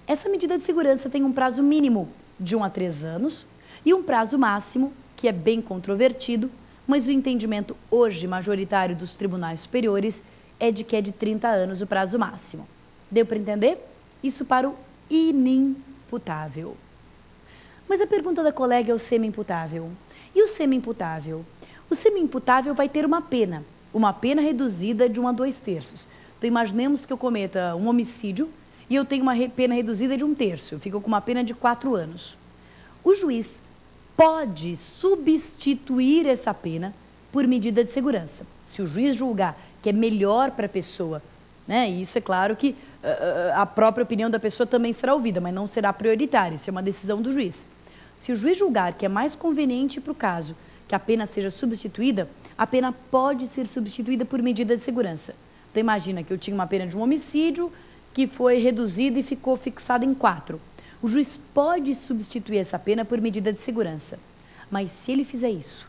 Essa medida de segurança tem um prazo mínimo de 1 a 3 anos e um prazo máximo, que é bem controvertido, mas o entendimento hoje majoritário dos tribunais superiores é de que é de 30 anos o prazo máximo. Deu para entender? Isso para o inimputável. Mas a pergunta da colega é o semi-imputável. E o semi-imputável? O semi-imputável vai ter uma pena reduzida de 1 a 2/3. Então, imaginemos que eu cometa um homicídio e eu tenho uma pena reduzida de 1/3. Eu fico com uma pena de 4 anos. O juiz pode substituir essa pena por medida de segurança. Se o juiz julgar que é melhor para a pessoa, né? E isso é claro que a própria opinião da pessoa também será ouvida, mas não será prioritária. Isso é uma decisão do juiz. Se o juiz julgar que é mais conveniente para o caso que a pena seja substituída, a pena pode ser substituída por medida de segurança. Então, imagina que eu tinha uma pena de um homicídio que foi reduzida e ficou fixada em 4. O juiz pode substituir essa pena por medida de segurança. Mas se ele fizer isso,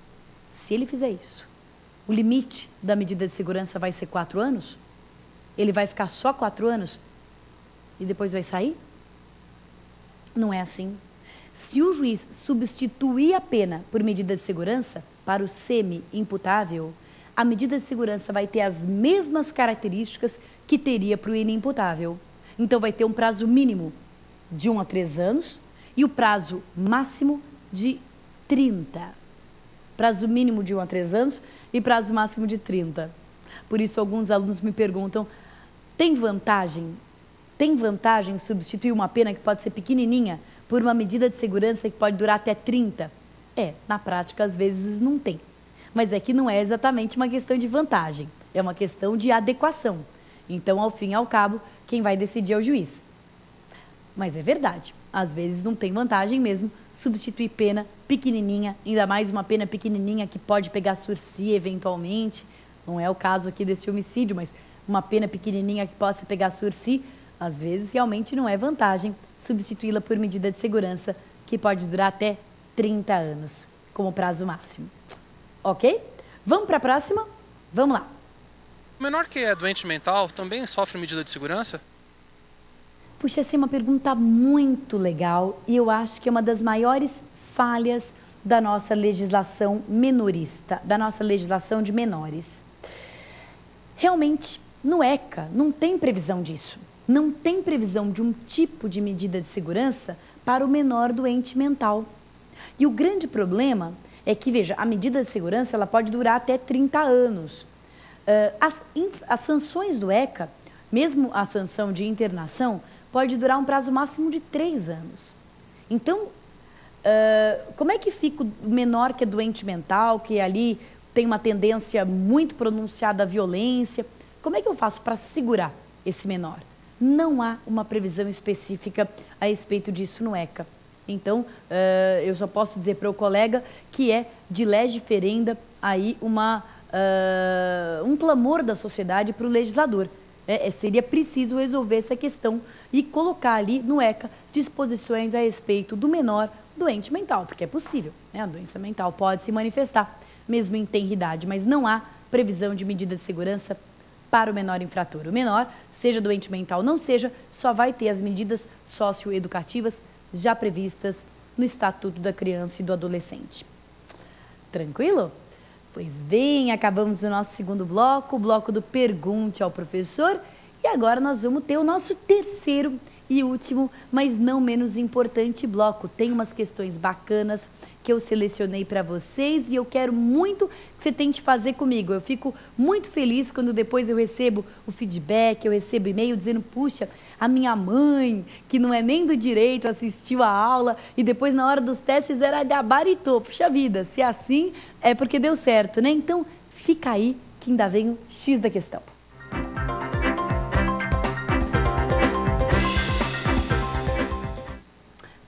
o limite da medida de segurança vai ser 4 anos? Ele vai ficar só 4 anos e depois vai sair? Não é assim. Se o juiz substituir a pena por medida de segurança para o semi-imputável, a medida de segurança vai ter as mesmas características que teria para o inimputável. Então, vai ter um prazo mínimo de 1 a 3 anos e o prazo máximo de 30. Prazo mínimo de 1 a 3 anos e prazo máximo de 30. Por isso, alguns alunos me perguntam, tem vantagem substituir uma pena que pode ser pequenininha por uma medida de segurança que pode durar até 30? Na prática, às vezes não tem. Mas é que não é exatamente uma questão de vantagem, é uma questão de adequação. Então, ao fim e ao cabo, quem vai decidir é o juiz. Mas é verdade, às vezes não tem vantagem mesmo substituir pena pequenininha, ainda mais uma pena pequenininha que pode pegar sursi eventualmente. Não é o caso aqui desse homicídio, mas uma pena pequenininha que possa pegar sursi, às vezes realmente não é vantagem substituí-la por medida de segurança que pode durar até 30 anos, como prazo máximo. Ok? Vamos para a próxima? Vamos lá. O menor que é doente mental também sofre medida de segurança? Puxa, essa é uma pergunta muito legal e eu acho que é uma das maiores falhas da nossa legislação menorista, da nossa legislação de menores. Realmente, no ECA, não tem previsão disso. Não tem previsão de um tipo de medida de segurança para o menor doente mental. E o grande problema é que, veja, a medida de segurança ela pode durar até 30 anos. As sanções do ECA, mesmo a sanção de internação, pode durar um prazo máximo de 3 anos. Então, como é que fica o menor que é doente mental, que ali tem uma tendência muito pronunciada à violência? Como é que eu faço para segurar esse menor? Não há uma previsão específica a respeito disso no ECA. Então, eu só posso dizer para o colega que é de lege ferenda aí um clamor da sociedade para o legislador. Seria preciso resolver essa questão e colocar ali no ECA disposições a respeito do menor doente mental, porque é possível, né? A doença mental pode se manifestar mesmo em tenridade, mas não há previsão de medida de segurança para o menor infrator. O menor, seja doente mental ou não seja, só vai ter as medidas socioeducativas já previstas no Estatuto da Criança e do Adolescente. Tranquilo? Pois bem, acabamos o nosso segundo bloco, o bloco do Pergunte ao Professor. E agora nós vamos ter o nosso terceiro e último, mas não menos importante bloco. Tem umas questões bacanas que eu selecionei para vocês e eu quero muito que você tente fazer comigo. Eu fico muito feliz quando depois eu recebo o feedback, eu recebo e-mail dizendo, puxa, a minha mãe, que não é nem do direito, assistiu a aula e depois na hora dos testes era gabaritou. Puxa vida, se é assim é porque deu certo, né? Então fica aí que ainda vem o X da questão.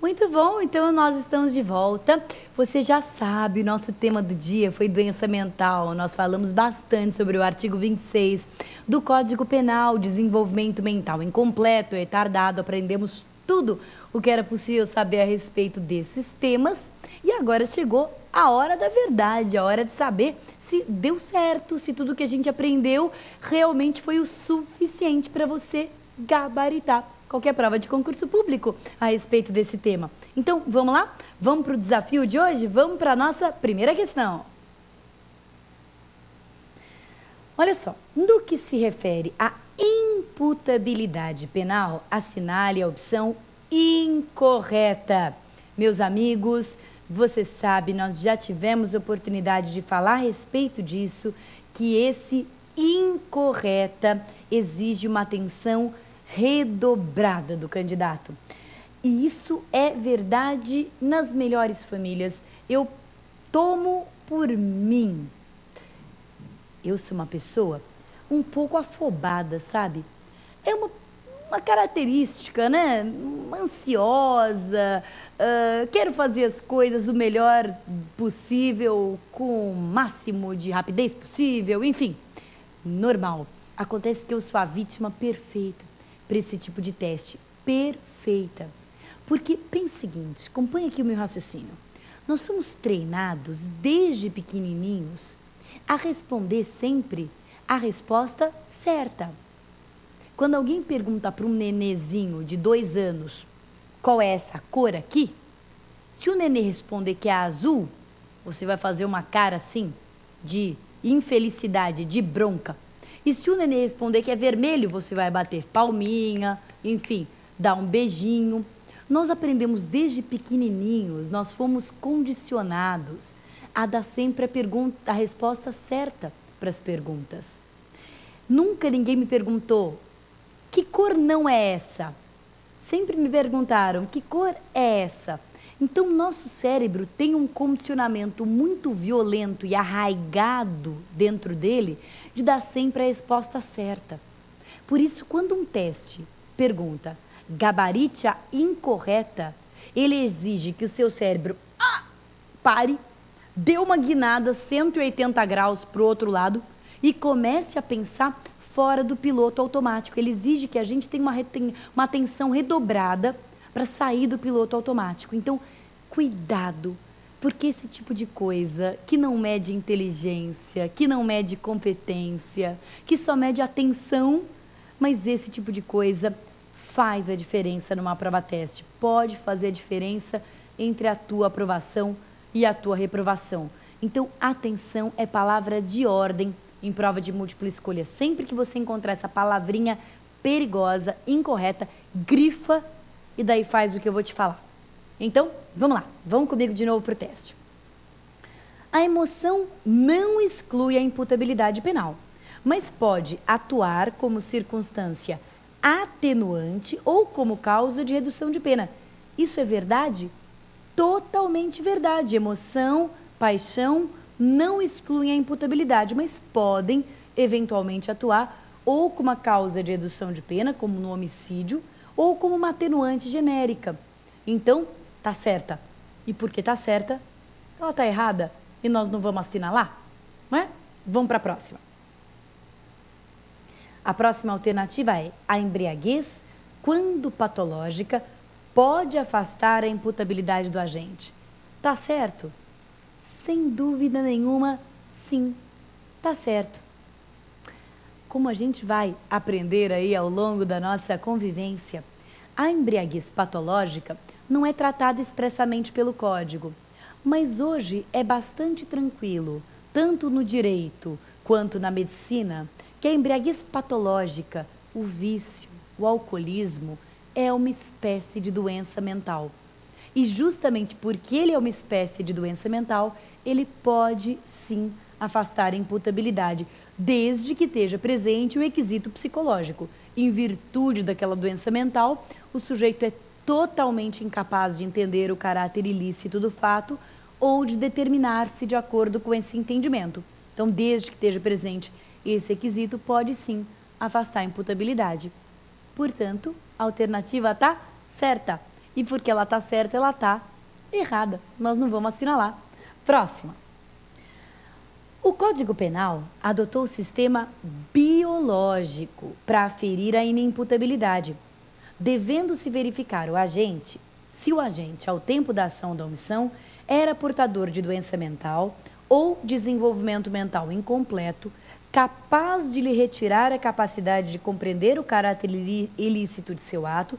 Muito bom, então nós estamos de volta. Você já sabe, o nosso tema do dia foi doença mental. Nós falamos bastante sobre o artigo 26 do Código Penal, desenvolvimento mental incompleto, retardado. Aprendemos tudo o que era possível saber a respeito desses temas. E agora chegou a hora da verdade, a hora de saber se deu certo, se tudo que a gente aprendeu realmente foi o suficiente para você gabaritar qualquer prova de concurso público a respeito desse tema. Então, vamos lá? Vamos para o desafio de hoje? Vamos para a nossa primeira questão. Olha só, no que se refere à imputabilidade penal, assinale a opção incorreta. Meus amigos, você sabe, nós já tivemos oportunidade de falar a respeito disso, que esse incorreta exige uma atenção redobrada do candidato. E isso é verdade nas melhores famílias. Eu tomo por mim. Eu sou uma pessoa um pouco afobada, sabe? É uma característica, né? Ansiosa, quero fazer as coisas o melhor possível, com o máximo de rapidez possível, enfim, normal. Acontece que eu sou a vítima perfeita para esse tipo de teste, perfeita. Porque, pense o seguinte, acompanhe aqui o meu raciocínio. Nós somos treinados desde pequenininhos a responder sempre a resposta certa. Quando alguém pergunta para um nenezinho de 2 anos qual é essa cor aqui, se o nenê responder que é azul, você vai fazer uma cara assim de infelicidade, de bronca. E se o nenê responder que é vermelho, você vai bater palminha, enfim, dar um beijinho. Nós aprendemos desde pequenininhos, nós fomos condicionados a dar sempre a resposta certa para as perguntas. Nunca ninguém me perguntou, que cor não é essa? Sempre me perguntaram, que cor é essa? Então, nosso cérebro tem um condicionamento muito violento e arraigado dentro dele de dar sempre a resposta certa. Por isso, quando um teste pergunta, gabarite a incorreta, ele exige que o seu cérebro pare, dê uma guinada 180 graus para o outro lado e comece a pensar fora do piloto automático. Ele exige que a gente tenha uma atenção redobrada para sair do piloto automático. Então, cuidado, porque esse tipo de coisa que não mede inteligência, que não mede competência, que só mede atenção, mas esse tipo de coisa faz a diferença numa prova-teste. Pode fazer a diferença entre a tua aprovação e a tua reprovação. Então, atenção é palavra de ordem em prova de múltipla escolha. Sempre que você encontrar essa palavrinha perigosa, incorreta, grifa e daí faz o que eu vou te falar. Então, vamos lá. Vamos comigo de novo para o teste. A emoção não exclui a imputabilidade penal, mas pode atuar como circunstância atenuante ou como causa de redução de pena. Isso é verdade? Totalmente verdade. Emoção, paixão não excluem a imputabilidade, mas podem eventualmente atuar ou como uma causa de redução de pena, como no homicídio, ou como uma atenuante genérica. Então, tá certa. E porque tá certa, ela tá errada e nós não vamos assinalar, não é? Vamos para a próxima. A próxima alternativa é a embriaguez, quando patológica, pode afastar a imputabilidade do agente. Tá certo? Sem dúvida nenhuma, sim, tá certo. Como a gente vai aprender aí ao longo da nossa convivência, a embriaguez patológica não é tratada expressamente pelo Código, mas hoje é bastante tranquilo, tanto no direito quanto na medicina, que a embriaguez patológica, o vício, o alcoolismo, é uma espécie de doença mental. E justamente porque ele é uma espécie de doença mental, ele pode sim afastar a imputabilidade, desde que esteja presente o requisito psicológico. Em virtude daquela doença mental, o sujeito é totalmente incapaz de entender o caráter ilícito do fato ou de determinar-se de acordo com esse entendimento. Então, desde que esteja presente esse requisito, pode sim afastar a imputabilidade. Portanto, a alternativa está certa. E porque ela está certa, ela está errada. Nós não vamos assinalar. Próxima. O Código Penal adotou o sistema biológico para aferir a inimputabilidade, devendo-se verificar se o agente, ao tempo da ação ou da omissão, era portador de doença mental ou desenvolvimento mental incompleto, capaz de lhe retirar a capacidade de compreender o caráter ilícito de seu ato